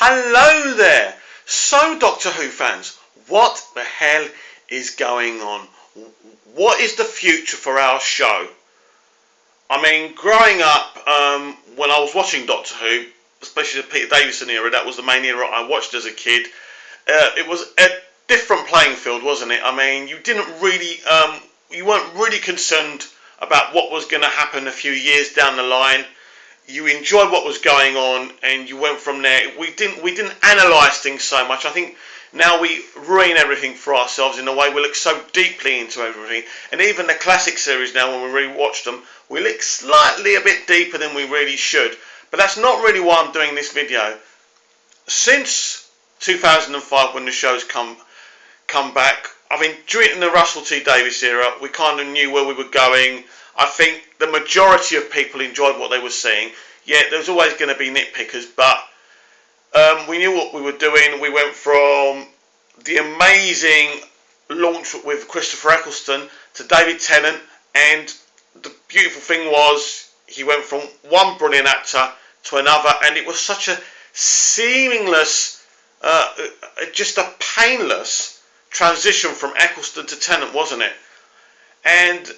Hello there! So, Doctor Who fans, what the hell is going on? What is the future for our show? I mean, growing up, when I was watching Doctor Who, especially the Peter Davison era, that was the main era I watched as a kid. It was a different playing field, wasn't it? I mean, you weren't really concerned about what was going to happen a few years down the line. You enjoyed what was going on, and you went from there. We didn't analyse things so much. I think now we ruin everything for ourselves in a way. We look so deeply into everything, and even the classic series now, when we rewatch them, we look slightly a bit deeper than we really should. But that's not really why I'm doing this video. Since 2005, when the show's come back, I mean, during the Russell T Davies era, we kind of knew where we were going. I think the majority of people enjoyed what they were seeing. Yeah, there's always going to be nitpickers, but we knew what we were doing. We went from the amazing launch with Christopher Eccleston to David Tennant, and the beautiful thing was he went from one brilliant actor to another, and it was such a seamless, just a painless transition from Eccleston to Tennant, wasn't it? And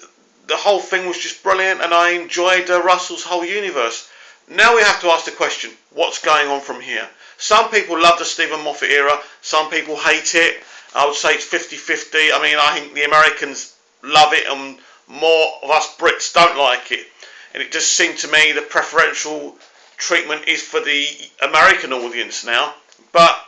the whole thing was just brilliant, and I enjoyed Russell's whole universe. Now we have to ask the question, what's going on from here? Some people love the Stephen Moffat era, some people hate it. I would say it's 50-50. I mean, I think the Americans love it and more of us Brits don't like it. And it just seemed to me the preferential treatment is for the American audience now. But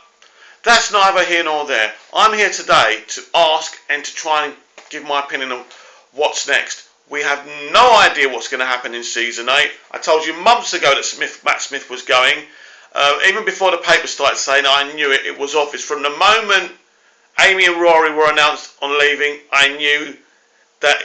that's neither here nor there. I'm here today to ask and to try and give my opinion on what's next. We have no idea what's going to happen in season 8. I told you months ago that Matt Smith was going. Even before the paper started saying, I knew it. It was obvious. From the moment Amy and Rory were announced on leaving, I knew that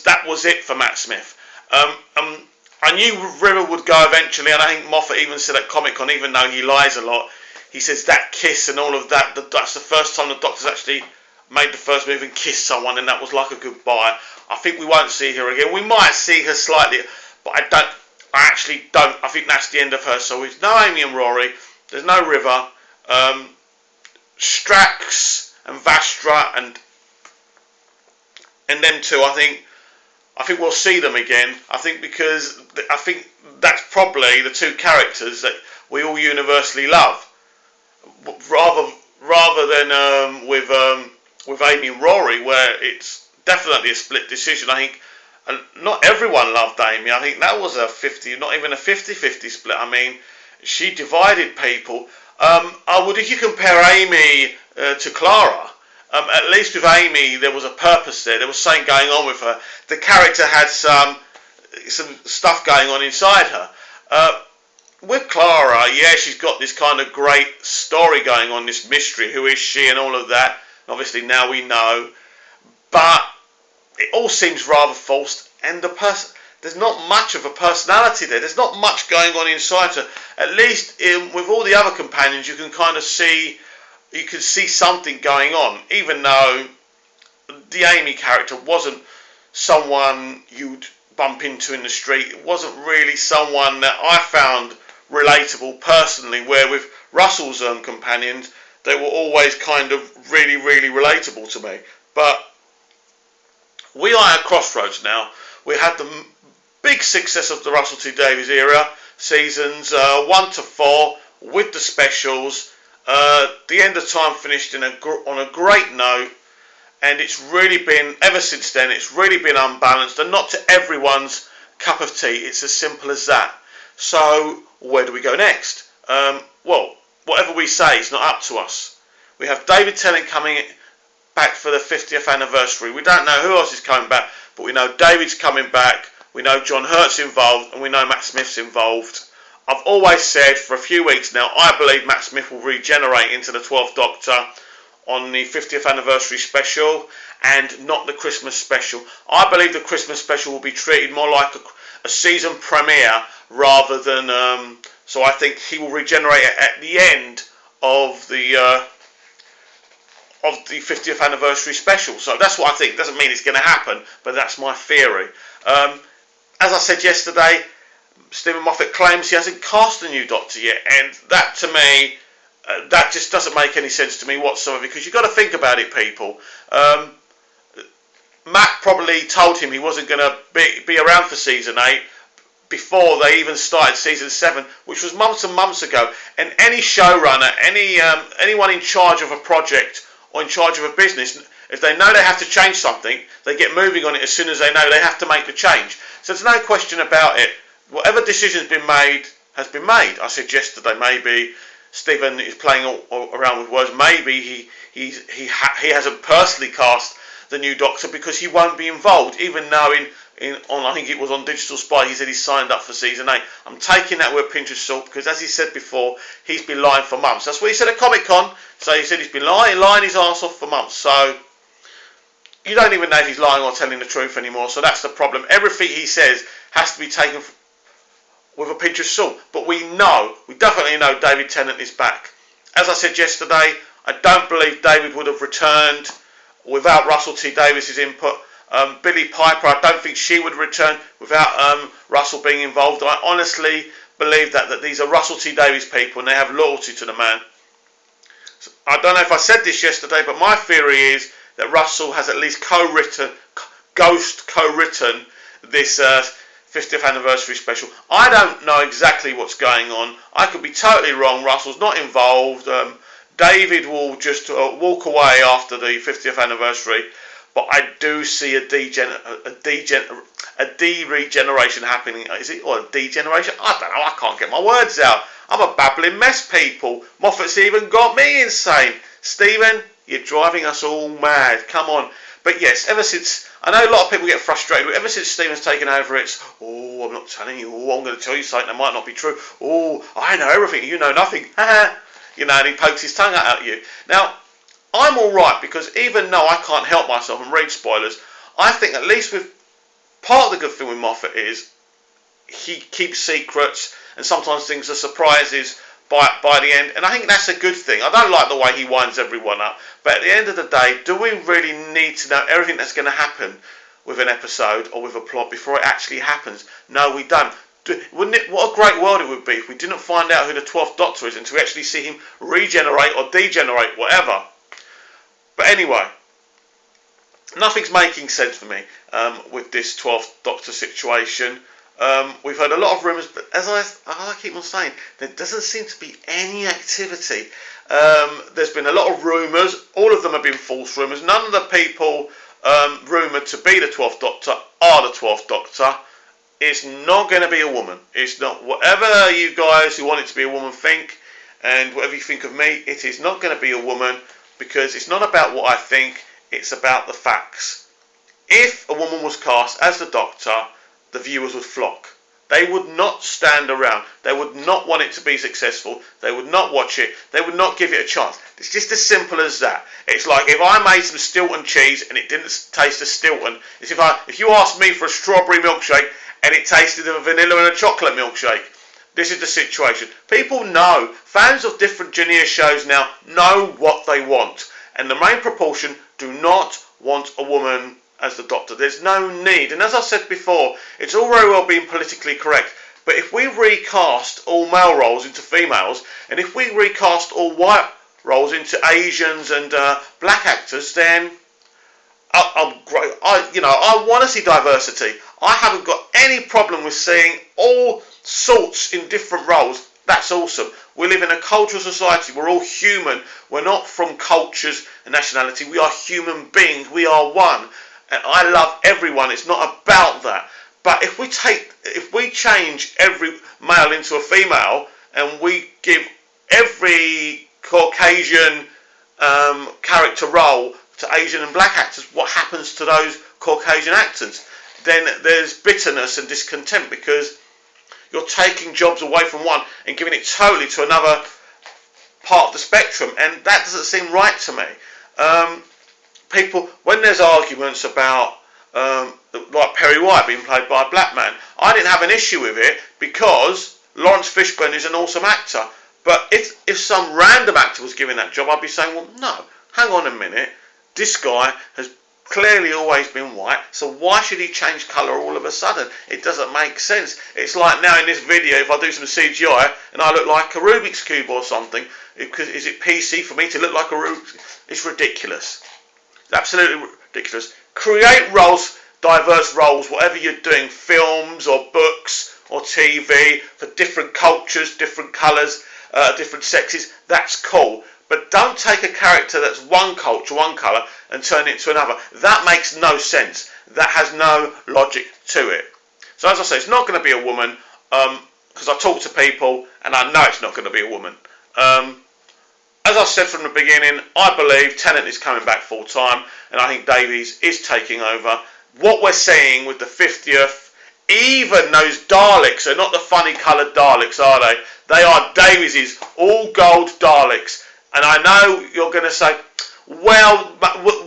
that was it for Matt Smith. I knew River would go eventually, and I think Moffat even said at Comic-Con, even though he lies a lot, he says that kiss and all of that, that's the first time the Doctor's actually made the first move and kissed someone, and that was like a goodbye. I think we won't see her again. We might see her slightly, but I actually don't. I think that's the end of her. So it's no Amy and Rory. There's no River. Strax and Vastra and them two. I think we'll see them again. I think because I think that's probably the two characters that we all universally love, rather than with Amy and Rory, where it's definitely a split decision. I think not everyone loved Amy. I think that was a 50, not even a 50-50 split. I mean, she divided people. If you compare Amy to Clara, at least with Amy there was a purpose there. There was something going on with her. The character had some stuff going on inside her. With Clara, yeah, she's got this kind of great story going on, this mystery. Who is she and all of that? Obviously now we know, but it all seems rather forced, and there's not much of a personality there. There's not much going on inside her. At least with all the other companions, you can kind of see, something going on, even though the Amy character wasn't someone you'd bump into in the street. It wasn't really someone that I found relatable personally, where with Russell's companions, they were always kind of really, really relatable to me. But we are at crossroads now. We had the big success of the Russell T Davies era, seasons 1 to 4, with the specials. The End of Time finished on a great note, and it's really been, ever since then, it's really been unbalanced, and not to everyone's cup of tea. It's as simple as that. So, where do we go next? Well, whatever we say, it's not up to us. We have David Tennant coming back for the 50th anniversary. We don't know who else is coming back, but we know David's coming back. We know John Hurt's involved, and we know Matt Smith's involved. I've always said for a few weeks now, I believe Matt Smith will regenerate into the 12th Doctor on the 50th anniversary special, and not the Christmas special. I believe the Christmas special will be treated more like a season premiere rather than. So I think he will regenerate at the end of the 50th anniversary special. So that's what I think. Doesn't mean it's going to happen, but that's my theory. As I said yesterday, Stephen Moffat claims he hasn't cast a new Doctor yet, and that to me That just doesn't make any sense to me whatsoever, because you've got to think about it, people. Matt probably told him he wasn't going to be around for season 8 before they even started season 7, which was months and months ago. And any showrunner, anyone in charge of a project or in charge of a business, if they know they have to change something, they get moving on it as soon as they know they have to make the change. So there's no question about it. Whatever decision's been made has been made. I said yesterday maybe Stephen is playing around with words. Maybe he hasn't personally cast the new Doctor because he won't be involved, even though I think it was on Digital Spy, he said he signed up for season 8. I'm taking that with a pinch of salt because, as he said before, he's been lying for months. That's what he said at Comic-Con. So he said he's been lying his arse off for months. So you don't even know if he's lying or telling the truth anymore. So that's the problem. Everything he says has to be taken with a pinch of salt. But we definitely know David Tennant is back. As I said yesterday, I don't believe David would have returned without Russell T Davies' input. Billie Piper, I don't think she would return without Russell being involved. I honestly believe that these are Russell T Davies people and they have loyalty to the man. So, I don't know if I said this yesterday, but my theory is that Russell has at least co-written this 50th anniversary special. I don't know exactly what's going on. I could be totally wrong. Russell's not involved. David will just walk away after the 50th anniversary. But I do see a de-regeneration happening. Is it? Or a degeneration? I don't know. I can't get my words out. I'm a babbling mess, people. Moffat's even got me insane. Stephen, you're driving us all mad. Come on. But yes, ever since, I know a lot of people get frustrated, but ever since Stephen's taken over, it's, I'm not telling you, I'm going to tell you something that might not be true. I know everything, you know nothing. And he pokes his tongue out at you. Now, I'm alright, because even though I can't help myself and read spoilers, I think at least with part of the good thing with Moffat is he keeps secrets and sometimes things are surprises by the end, and I think that's a good thing. I don't like the way he winds everyone up, but at the end of the day, do we really need to know everything that's going to happen with an episode or with a plot before it actually happens? No, we don't. What a great world it would be if we didn't find out who the 12th Doctor is until we actually see him regenerate or degenerate, whatever. But anyway, nothing's making sense for me with this 12th Doctor situation. We've heard a lot of rumours, but as I keep on saying, there doesn't seem to be any activity. There's been a lot of rumours. All of them have been false rumours. None of the people rumoured to be the 12th Doctor are the 12th Doctor. It's not going to be a woman. It's not. Whatever you guys who want it to be a woman think, and whatever you think of me, it is not going to be a woman, because it's not about what I think, it's about the facts. If a woman was cast as the Doctor, the viewers would flock. They would not stand around. They would not want it to be successful. They would not watch it. They would not give it a chance. It's just as simple as that. It's like if I made some Stilton cheese and it didn't taste of Stilton. It's if you asked me for a strawberry milkshake and it tasted of a vanilla and a chocolate milkshake. This is the situation. People know, fans of different Janier shows now know what they want. And the main proportion do not want a woman as the Doctor. There's no need. And as I said before, it's all very well being politically correct. But if we recast all male roles into females, and if we recast all white roles into Asians and black actors, then I want to see diversity. I haven't got any problem with seeing all sorts in different roles. That's awesome. We live in a cultural society. We're all human. We're not from cultures and nationality. We are human beings. We are one. And I love everyone. It's not about that. But if we change every male into a female and we give every Caucasian character role to Asian and black actors, what happens to those Caucasian actors? Then there's bitterness and discontent, because you're taking jobs away from one and giving it totally to another part of the spectrum, and that doesn't seem right to me. People, when there's arguments about like Perry White being played by a black man, I didn't have an issue with it because Lawrence Fishburne is an awesome actor. But if some random actor was given that job, I'd be saying, well, no, hang on a minute. This guy has clearly always been white, so why should he change colour all of a sudden? It doesn't make sense. It's like now in this video, if I do some CGI and I look like a Rubik's Cube or something, is it PC for me to look like a Rubik's? It's ridiculous. It's absolutely ridiculous. Create roles, diverse roles, whatever you're doing, films or books or TV, for different cultures, different colours, different sexes, that's cool. But don't take a character that's one culture, one colour, and turn it to another. That makes no sense. That has no logic to it. So as I say, it's not going to be a woman, because I talk to people and I know it's not going to be a woman. As I said from the beginning, I believe Tennant is coming back full time, and I think Davies is taking over. What we're seeing with the 50th, even those Daleks are not the funny coloured Daleks, are they? They are Davies's all gold Daleks. And I know you're going to say, well,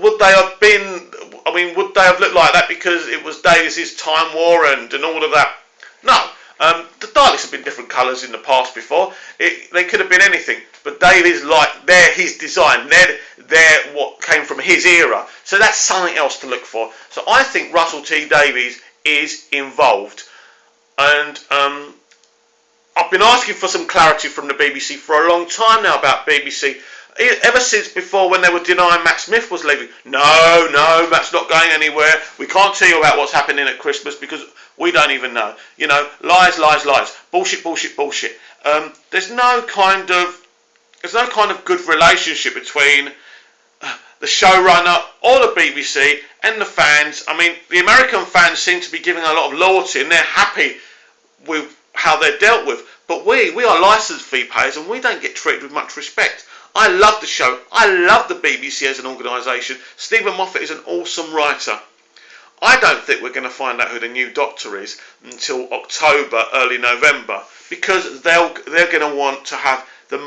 would they have been, I mean, would they have looked like that because it was Davies's Time War and all of that? No. The Daleks have been different colours in the past before. They could have been anything. But Davies, they're his design. They're what came from his era. So that's something else to look for. So I think Russell T Davies is involved. And I've been asking for some clarity from the BBC for a long time now about BBC. Ever since before, when they were denying Matt Smith was leaving. No, Matt's not going anywhere. We can't tell you about what's happening at Christmas because we don't even know. You know, lies. Bullshit. There's no kind of good relationship between the showrunner or the BBC and the fans. I mean, the American fans seem to be giving a lot of loyalty and they're happy with how they're dealt with. But we are licence fee payers and we don't get treated with much respect. I love the show. I love the BBC as an organisation. Stephen Moffat is an awesome writer. I don't think we're going to find out who the new Doctor is until October, early November, because they're going to want to have the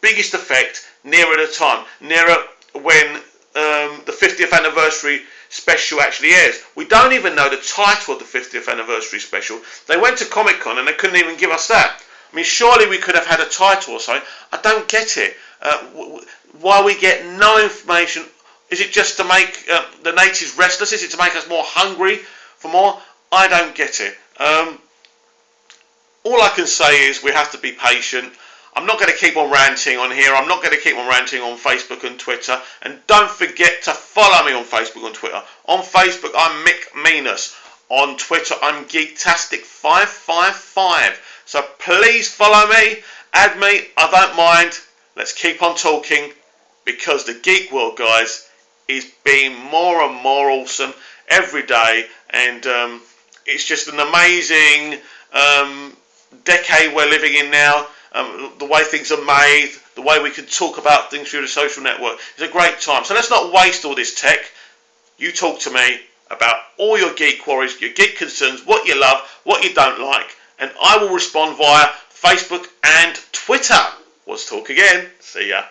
biggest effect nearer the time, nearer when the 50th anniversary special actually airs. We don't even know the title of the 50th anniversary special. They went to Comic-Con and they couldn't even give us that. I mean, surely we could have had a title or something. I don't get it. Why we get no information? Is it just to make the natives restless? Is it to make us more hungry for more? I don't get it. All I can say is we have to be patient. I'm not going to keep on ranting on here. I'm not going to keep on ranting on Facebook and Twitter. And don't forget to follow me on Facebook and Twitter. On Facebook, I'm Mick Meanus. On Twitter, I'm Geektastic555. So please follow me, add me. I don't mind. Let's keep on talking, because the geek world, guys, is being more and more awesome every day. And it's just an amazing decade we're living in now. The way things are made, the way we can talk about things through the social network. It's a great time. So let's not waste all this tech. You talk to me about all your geek worries, your geek concerns, what you love, what you don't like, and I will respond via Facebook and Twitter. Let's talk again. See ya.